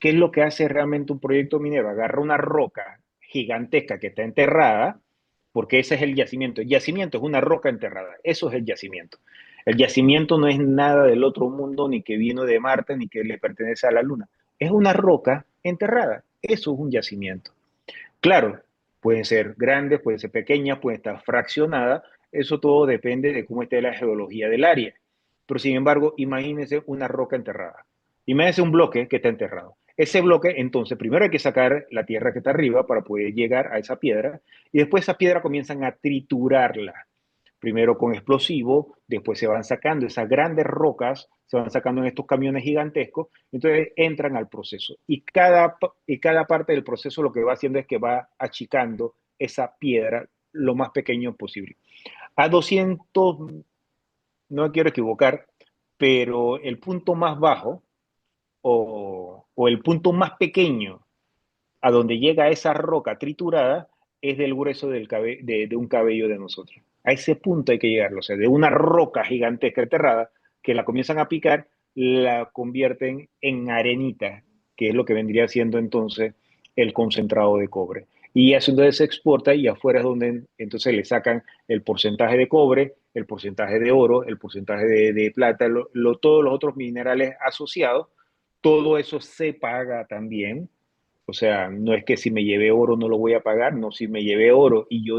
¿Qué es lo que hace realmente un proyecto minero? Agarra una roca gigantesca que está enterrada, porque ese es el yacimiento. El yacimiento es una roca enterrada, eso es el yacimiento. El yacimiento no es nada del otro mundo, ni que vino de Marte, ni que le pertenece a la Luna. Es una roca enterrada, eso es un yacimiento. Claro, pueden ser grandes, pueden ser pequeñas, pueden estar fraccionadas, eso todo depende de cómo esté la geología del área. Pero sin embargo, imagínense una roca enterrada. Imagínense un bloque que está enterrado. Ese bloque, entonces, primero hay que sacar la tierra que está arriba para poder llegar a esa piedra y después esa piedra comienzan a triturarla primero con explosivo, después se van sacando esas grandes rocas, se van sacando en estos camiones gigantescos, entonces entran al proceso. Y cada parte del proceso lo que va haciendo es que va achicando esa piedra lo más pequeño posible. A 200, no me quiero equivocar, pero el punto más bajo o el punto más pequeño a donde llega esa roca triturada es del grueso de un cabello de nosotros. A ese punto hay que llegarlo, o sea, de una roca gigantesca enterrada que la comienzan a picar, la convierten en arenita, que es lo que vendría siendo entonces el concentrado de cobre. Y eso entonces se exporta y afuera es donde entonces le sacan el porcentaje de cobre, el porcentaje de oro, el porcentaje de plata, todos los otros minerales asociados. Todo eso se paga también, o sea, no es que si me llevé oro no lo voy a pagar, no, si me llevé oro y yo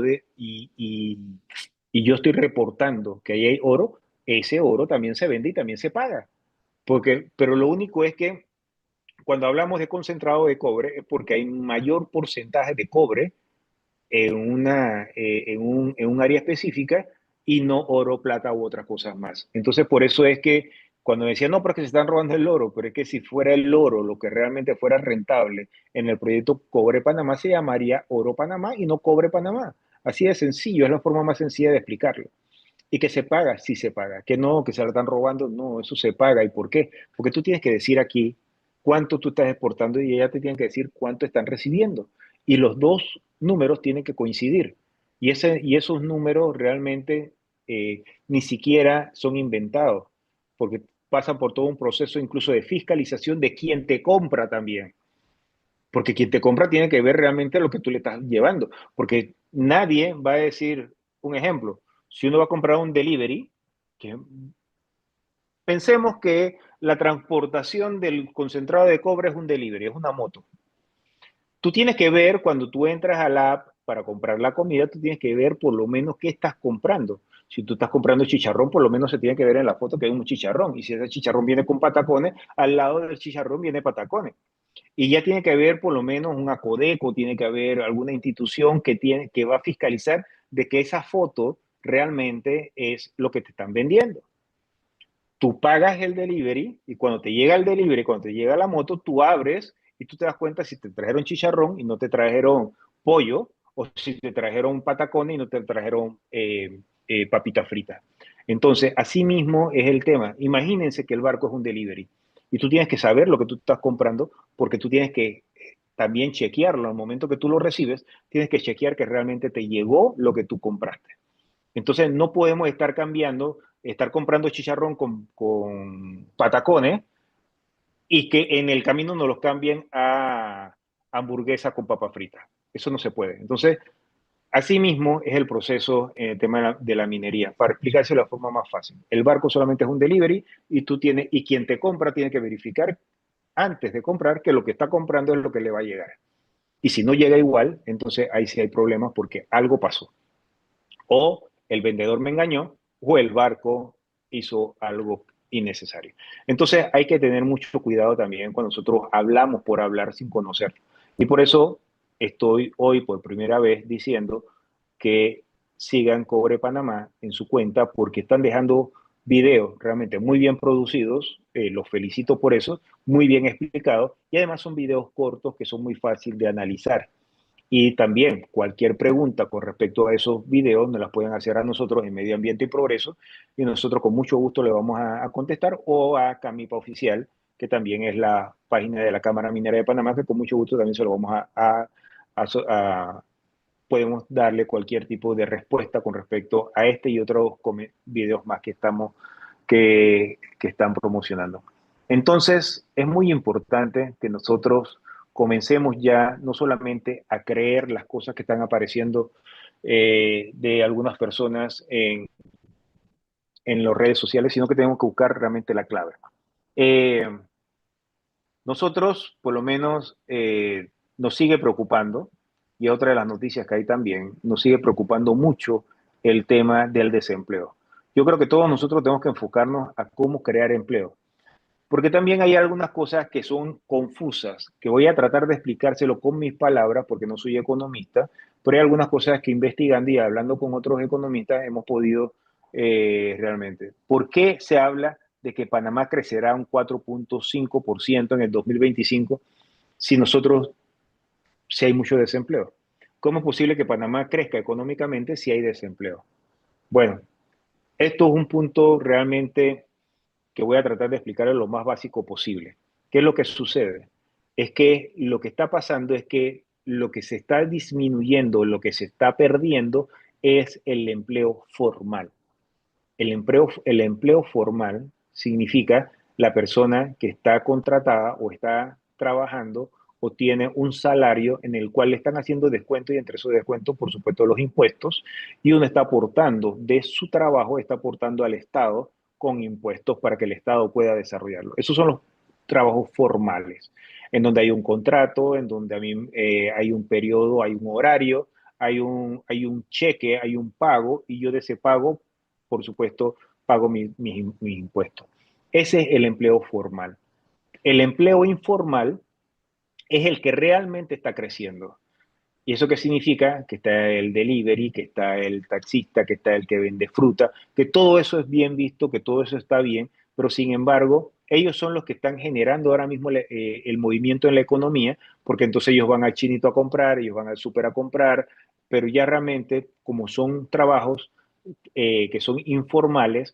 estoy reportando que ahí hay oro, ese oro también se vende y también se paga. Pero lo único es que cuando hablamos de concentrado de cobre es porque hay mayor porcentaje de cobre en un área específica y no oro, plata u otras cosas más. Entonces, por eso es que cuando decían, no, porque se están robando el oro, pero es que si fuera el oro lo que realmente fuera rentable en el proyecto Cobre Panamá, se llamaría Oro Panamá y no Cobre Panamá. Así de sencillo, es la forma más sencilla de explicarlo. Y que se paga, sí se paga. Que no, que se lo están robando, no, eso se paga. ¿Y por qué? Porque tú tienes que decir aquí cuánto tú estás exportando y ella te tiene que decir cuánto están recibiendo. Y los dos números tienen que coincidir. Y esos números realmente ni siquiera son inventados, porque pasan por todo un proceso incluso de fiscalización de quien te compra también. Porque quien te compra tiene que ver realmente lo que tú le estás llevando. Porque nadie va a decir, un ejemplo, si uno va a comprar un delivery, que pensemos que la transportación del concentrado de cobre es un delivery, es una moto. Tú tienes que ver cuando tú entras a la app para comprar la comida, tú tienes que ver por lo menos qué estás comprando. Si tú estás comprando chicharrón, por lo menos se tiene que ver en la foto que hay un chicharrón. Y si ese chicharrón viene con patacones, al lado del chicharrón viene patacones. Y ya tiene que haber por lo menos una Codeco, tiene que haber alguna institución que va a fiscalizar de que esa foto realmente es lo que te están vendiendo. Tú pagas el delivery y cuando te llega el delivery, cuando te llega la moto, tú abres y tú te das cuenta si te trajeron chicharrón y no te trajeron pollo o si te trajeron patacones y no te trajeron papita frita. Entonces, así mismo es el tema. Imagínense que el barco es un delivery y tú tienes que saber lo que tú estás comprando porque tú tienes que también chequearlo. Al momento que tú lo recibes, tienes que chequear que realmente te llegó lo que tú compraste. Entonces no podemos estar comprando chicharrón con patacones y que en el camino nos los cambien a hamburguesa con papa frita. Eso no se puede. Entonces, así mismo es el proceso en el tema de la minería. Para explicarse de la forma más fácil. El barco solamente es un delivery y quien te compra tiene que verificar antes de comprar que lo que está comprando es lo que le va a llegar. Y si no llega igual, entonces ahí sí hay problemas porque algo pasó. O el vendedor me engañó o el barco hizo algo innecesario. Entonces hay que tener mucho cuidado también cuando nosotros hablamos por hablar sin conocer. Y por eso estoy hoy por primera vez diciendo que sigan Cobre Panamá en su cuenta porque están dejando videos realmente muy bien producidos, los felicito por eso, muy bien explicados y además son videos cortos que son muy fáciles de analizar. Y también cualquier pregunta con respecto a esos videos nos las pueden hacer a nosotros en Medio Ambiente y Progreso y nosotros con mucho gusto le vamos a contestar o a Camipa Oficial, que también es la página de la Cámara Minera de Panamá, que con mucho gusto también se lo vamos a podemos darle cualquier tipo de respuesta con respecto a este y otros videos más que están promocionando. Entonces, es muy importante que nosotros comencemos ya no solamente a creer las cosas que están apareciendo de algunas personas en las redes sociales, sino que tenemos que buscar realmente la clave. Eh, Nosotros, por lo menos, nos sigue preocupando, y otra de las noticias que hay también, nos sigue preocupando mucho el tema del desempleo. Yo creo que todos nosotros tenemos que enfocarnos a cómo crear empleo, porque también hay algunas cosas que son confusas, que voy a tratar de explicárselo con mis palabras, porque no soy economista, pero hay algunas cosas que investigando y hablando con otros economistas hemos podido realmente. ¿Por qué se habla de que Panamá crecerá un 4.5% en el 2025 si nosotros, si hay mucho desempleo? ¿Cómo es posible que Panamá crezca económicamente si hay desempleo? Bueno, esto es un punto realmente que voy a tratar de explicar lo más básico posible. ¿Qué es lo que sucede? Es que lo que está pasando es que lo que se está disminuyendo, lo que se está perdiendo es el empleo formal. El empleo formal significa la persona que está contratada o está trabajando o tiene un salario en el cual le están haciendo descuento y entre esos descuentos, por supuesto, los impuestos, y uno está aportando de su trabajo, está aportando al Estado con impuestos para que el Estado pueda desarrollarlo. Esos son los trabajos formales, en donde hay un contrato, en donde hay un periodo, hay un horario, hay un cheque, hay un pago, y yo de ese pago por supuesto, pago mis impuestos. Ese es el empleo formal. El empleo informal es el que realmente está creciendo. ¿Y eso qué significa? Que está el delivery, que está el taxista, que está el que vende fruta, que todo eso es bien visto, que todo eso está bien, pero sin embargo, ellos son los que están generando ahora mismo el movimiento en la economía, porque entonces ellos van al chinito a comprar, ellos van al súper a comprar, pero ya realmente, como son trabajos que son informales,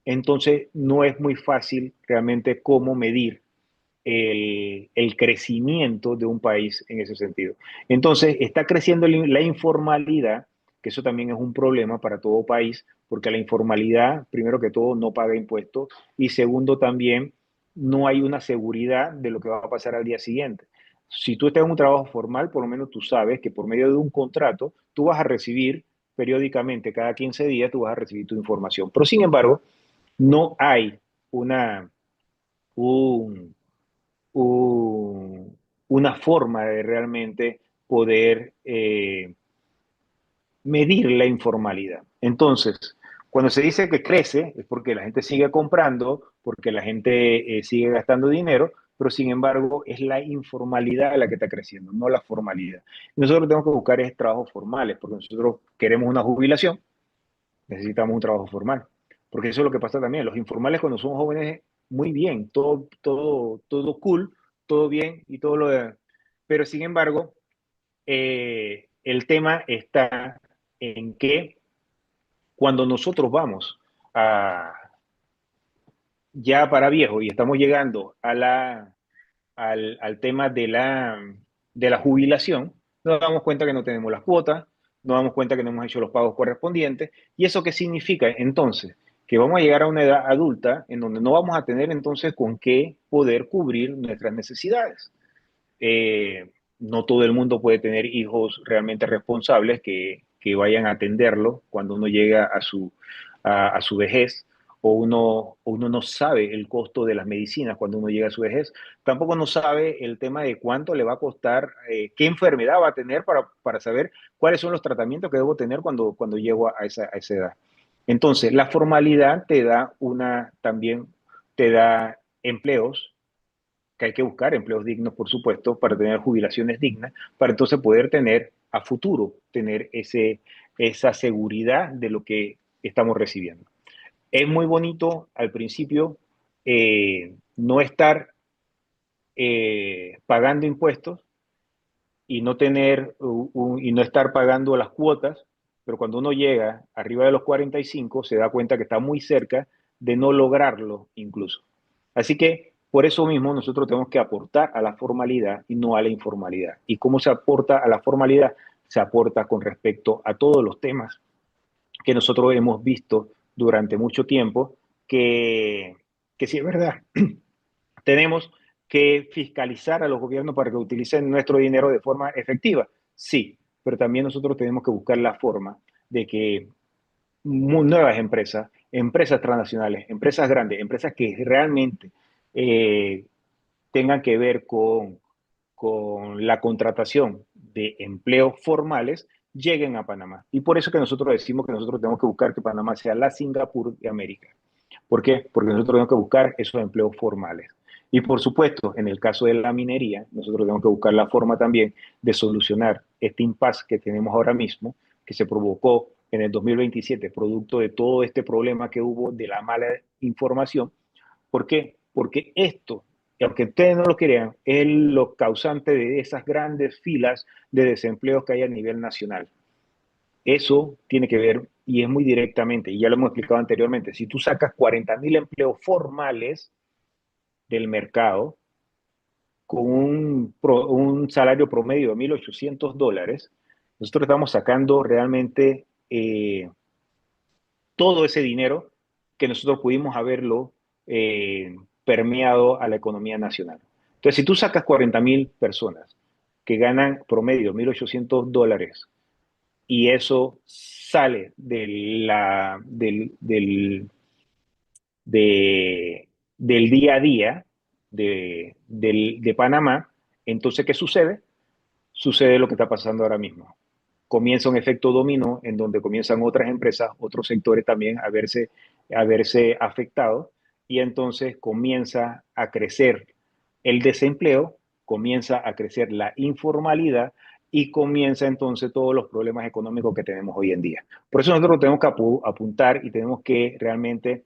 entonces no es muy fácil realmente cómo medir el crecimiento de un país en ese sentido. Entonces está creciendo la informalidad, que eso también es un problema para todo país, porque la informalidad, primero que todo, no paga impuestos y segundo también no hay una seguridad de lo que va a pasar al día siguiente. Si tú estás en un trabajo formal, por lo menos tú sabes que por medio de un contrato tú vas a recibir periódicamente, cada 15 días, tú vas a recibir tu información. Pero sin embargo, no hay una, un, una forma de realmente poder medir la informalidad. Entonces, cuando se dice que crece, es porque la gente sigue comprando, porque la gente sigue gastando dinero, pero sin embargo es la informalidad la que está creciendo, no la formalidad. Y nosotros tenemos que buscar es trabajos formales, porque nosotros queremos una jubilación, necesitamos un trabajo formal. Porque eso es lo que pasa también. Los informales cuando son jóvenes, muy bien, todo cool, todo bien y todo lo de... Pero sin embargo, el tema está en que cuando nosotros vamos a, ya para viejo y estamos llegando al tema de la jubilación, nos damos cuenta que no tenemos las cuotas, nos damos cuenta que no hemos hecho los pagos correspondientes. ¿Y eso qué significa? Entonces, que vamos a llegar a una edad adulta en donde no vamos a tener entonces con qué poder cubrir nuestras necesidades. No todo el mundo puede tener hijos realmente responsables que vayan a atenderlo cuando uno llega a su vejez, o uno no sabe el costo de las medicinas cuando uno llega a su vejez. Tampoco no sabe el tema de cuánto le va a costar, qué enfermedad va a tener para saber cuáles son los tratamientos que debo tener cuando llego a esa edad. Entonces, la formalidad también te da empleos, que hay que buscar empleos dignos, por supuesto, para tener jubilaciones dignas, para entonces poder tener a futuro, tener esa seguridad de lo que estamos recibiendo. Es muy bonito al principio no estar pagando impuestos y no y no estar pagando las cuotas, pero cuando uno llega arriba de los 45 se da cuenta que está muy cerca de no lograrlo incluso. Así que por eso mismo nosotros tenemos que aportar a la formalidad y no a la informalidad. ¿Y cómo se aporta a la formalidad? Se aporta con respecto a todos los temas que nosotros hemos visto durante mucho tiempo, que sí es verdad, ¿Tenemos que fiscalizar a los gobiernos para que utilicen nuestro dinero de forma efectiva? Sí, pero también nosotros tenemos que buscar la forma de que nuevas empresas, empresas transnacionales, empresas grandes, empresas que realmente eh, tengan que ver con la contratación de empleos formales, lleguen a Panamá. Y por eso que nosotros decimos que nosotros tenemos que buscar que Panamá sea la Singapur de América. ¿Por qué? Porque nosotros tenemos que buscar esos empleos formales. Y por supuesto, en el caso de la minería, nosotros tenemos que buscar la forma también de solucionar este impasse que tenemos ahora mismo, que se provocó en el 2027, producto de todo este problema que hubo de la mala información. ¿Por qué? Porque esto, aunque ustedes no lo crean, es lo causante de esas grandes filas de desempleo que hay a nivel nacional. Eso tiene que ver, y es muy directamente, y ya lo hemos explicado anteriormente, si tú sacas 40.000 empleos formales del mercado con un salario promedio de $1.800, nosotros estamos sacando realmente todo ese dinero que nosotros pudimos haberlo permeado a la economía nacional. Entonces, si tú sacas 40.000 personas que ganan promedio $1.800 y eso sale del día a día de Panamá, entonces, ¿qué sucede? Sucede lo que está pasando ahora mismo. Comienza un efecto dominó en donde comienzan otras empresas, otros sectores también a verse afectados y entonces comienza a crecer el desempleo, comienza a crecer la informalidad y comienza entonces todos los problemas económicos que tenemos hoy en día. Por eso nosotros tenemos que apuntar y tenemos que realmente,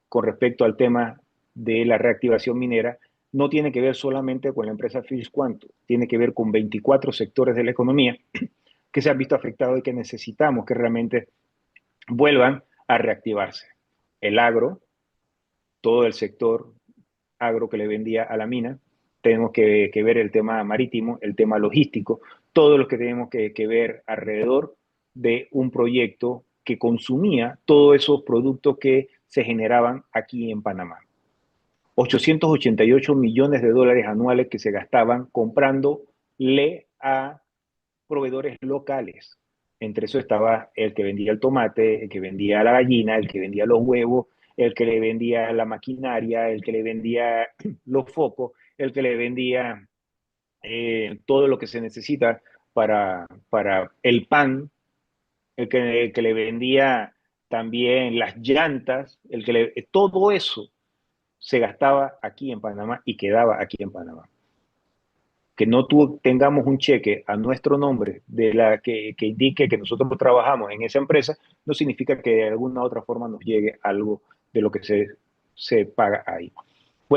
con respecto al tema de la reactivación minera, no tiene que ver solamente con la empresa Quantum, tiene que ver con 24 sectores de la economía que se han visto afectados y que necesitamos que realmente vuelvan a reactivarse. El agro, todo el sector agro que le vendía a la mina, tenemos que ver el tema marítimo, el tema logístico, todo lo que tenemos que ver alrededor de un proyecto que consumía todos esos productos que se generaban aquí en Panamá. 888 millones de dólares anuales que se gastaban comprándole a proveedores locales. Entre eso estaba el que vendía el tomate, el que vendía la gallina, el que vendía los huevos, el que le vendía la maquinaria, el que le vendía los focos, el que le vendía todo lo que se necesita para el pan, el que le vendía también las llantas, todo eso se gastaba aquí en Panamá y quedaba aquí en Panamá. Que no tengamos un cheque a nuestro nombre que indique que nosotros trabajamos en esa empresa, no significa que de alguna otra forma nos llegue algo de lo que se paga ahí.